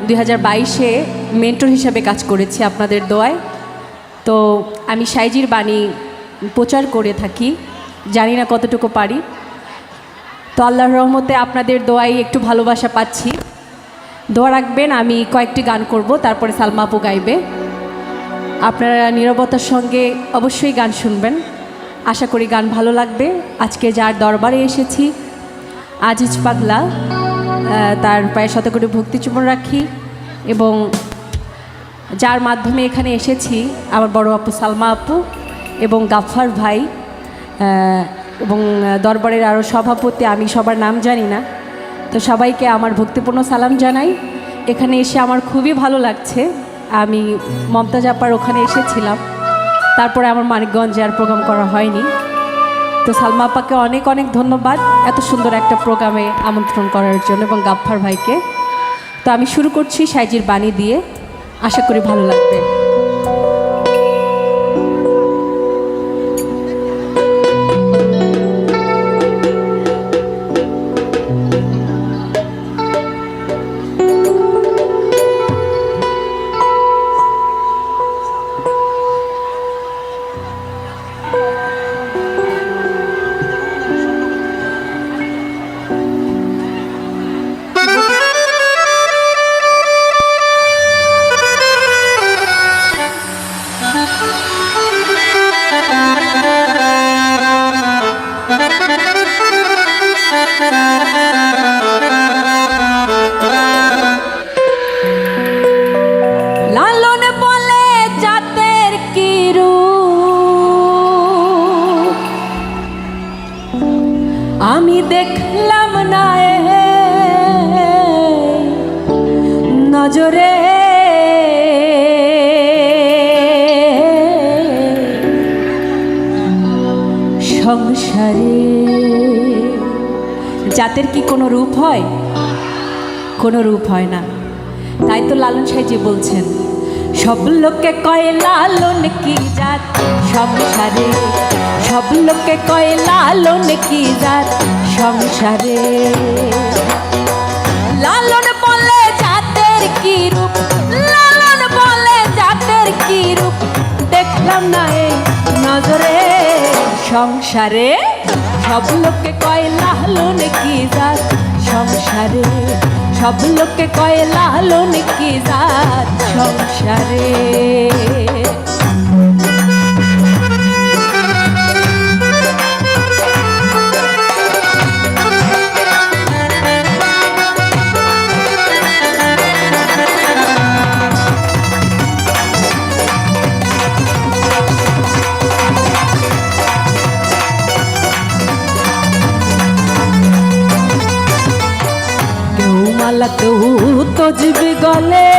2022-এ mentor হিসাবে কাজ করেছি আপনাদের দোয়ায়। তো আমি সাইজির বাণী প্রচার করে থাকি, জানি না কতটুকু পারি। তো আল্লাহর রহমতে আপনাদের দোয়ায় একটু ভালোবাসা পাচ্ছি। দোয়া রাখবেন, আমি কয়েকটি গান করব, তারপরে সালমা আপু গাইবে। আপনারা নীরবতার সঙ্গে অবশ্যই গান শুনবেন, আশা করি গান ভালো লাগবে। আজকে যার দরবারে এসেছি আজিজ পাগলা, তার পায়ে শত কোটি ভক্তি চুম্বন রাখি, এবং যার মাধ্যমে এখানে এসেছি আমার বড় আপু সালমা আপু এবং গাফফার ভাই, এবং দরবারের আরও সভাপতি, আমি সবার নাম জানি না, তো সবাইকে আমার ভক্তিপূর্ণ সালাম জানাই। এখানে এসে আমার খুবই ভালো লাগছে। আমি মমতাজ আপার ওখানে এসেছিলাম, তারপরে আমার মানিকগঞ্জে আর প্রোগ্রাম করা হয়নি। তো সালমা আপাকে অনেক অনেক ধন্যবাদ এত সুন্দর একটা প্রোগ্রামে আমন্ত্রণ করার জন্য, এবং গাফফার ভাইকে। তো আমি শুরু করছি সাইজির বাণী দিয়ে, আশা করি ভালো লাগবে। লালন বলে জাতের কি রূপ, আমি দেখলাম না নজরে, সংসারে জাতের কি কোনো রূপ হয়? কোনো রূপ হয় না। তাই তো লালন সাইজি বলছেন, সব লোকে কয় লালন কি জাত সংসারে, সব লোকে কয় লালন কি জাত সংসারে। লালন বলে জাতের কি রূপ, লালন বলে জাতের কি রূপ, দেখলাম না এই নজরে, সংসারে সব লোকে কয় লালন কি জাত সংসারে, সব লোকে কয় লালন কি জাত সংসারে। কেউ তজবি গলে,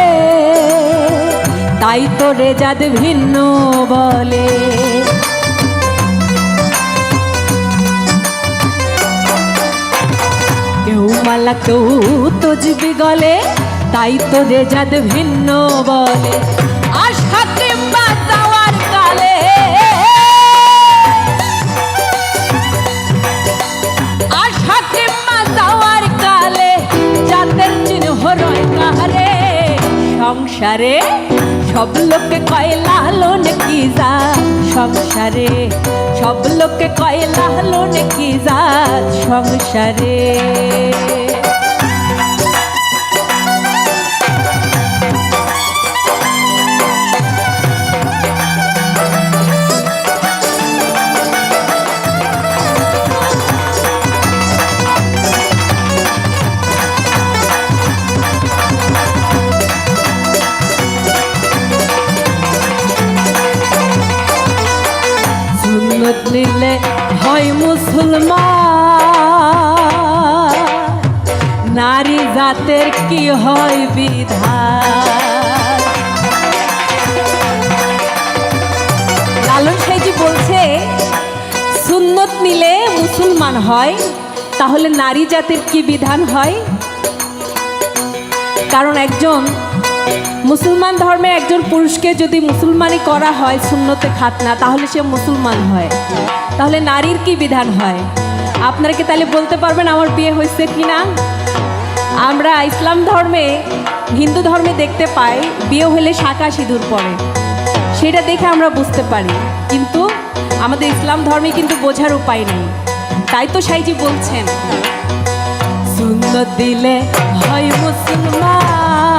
তাই তো রেজাদ ভিন্ন বলে। কেউ মালা কেউ তজবি গলে, তাই তো রেজাদ ভিন্ন বলে। আশা কিংবা যাওয়ার কালে, আশা কিংবা যাওয়ার কালে জাতের চিহ্ন রয় কাহারে, সংসারে সব লোকে কয় লালন কি জাত সংসারে, সব লোকে কয় লালন কি জাত সংসারে। সুন্নত নিলে হয় মুসলমান, নারী জাতের কি হয় বিধান। লালন সাইজি বলছে, সুন্নত নিলে মুসলমান হয়, তাহলে নারী জাতের কি বিধান হয়? কারণ একজন মুসলমান ধর্মে একজন পুরুষকে যদি মুসলমানি করা হয় সুন্নতে খাতনা, তাহলে সে মুসলমান হয়। তাহলে নারীর কি বিধান হয়? আপনারা কি তাহলে বলতে পারবেন আমার বিয়ে হয়েছে কি না? আমরা ইসলাম ধর্মে, হিন্দু ধর্মে দেখতে পাই বিয়ে হলে শাঁখা সিঁদুর পরে, সেটা দেখে আমরা বুঝতে পারি, কিন্তু আমাদের ইসলাম ধর্মে কিন্তু বোঝার উপায় নেই। তাই তো সাইজি বলছেন, সুন্নত দিলে হয় মুসলমান,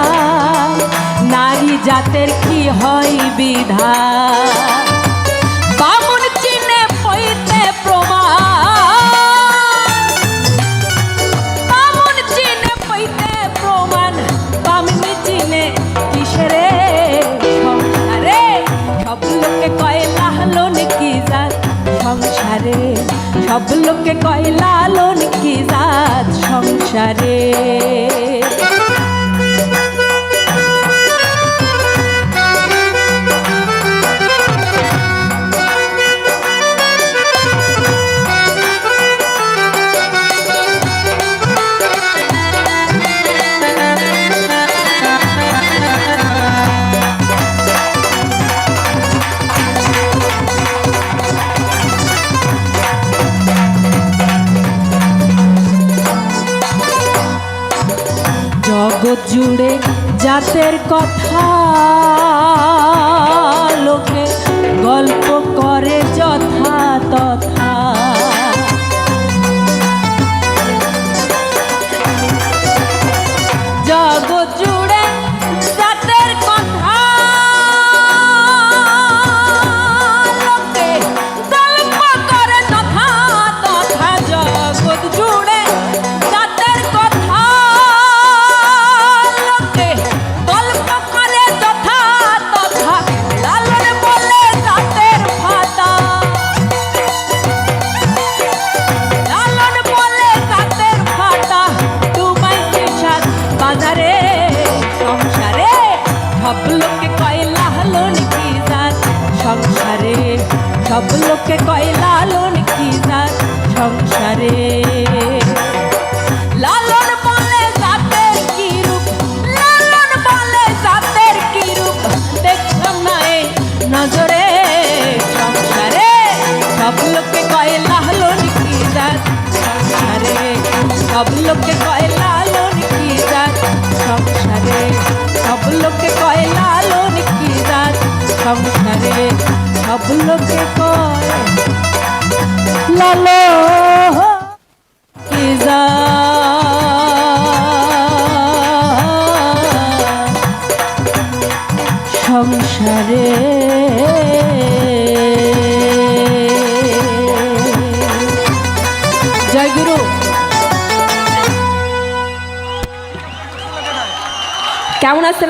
নারী জাতের কি হয় বিধান, বামুন চিনে পইতে প্রমাণ, বামুন চিনে পইতে প্রমাণ, বামনি চিনে কিসেরে সংসারে, সব লোকে কয় লালন কি জাত সংসারে, সব লোকে কয় লালন কি জাত সংসারে। জগৎ জুড়ে জাতের কথা লোকে গল্প করে যথা তথা, জগৎ জুড়ে জাতের কথা লোকে গল্প করে যথা তথা, জগৎ জুড়ে জাতের কথা সব লোকে কয় লালন কি জাত সংসারে, সব লোকে কয় লালন কি জাত সংসারে। লালন বলে জাতের কি রূপ, লালন বলে জাতের কি রূপ, দেখলাম না এই নজরে সংসারে, সব লোকে কয় লালন কি জাত সংসারে, সব লোকে কয় লালন কি জাত সংসারে, সব লোকে কয় লালন কি জাত সংসারে, সব লোকে কয় লালন কি জাত সংসারে। জয় গুরু। কেমন আছেন?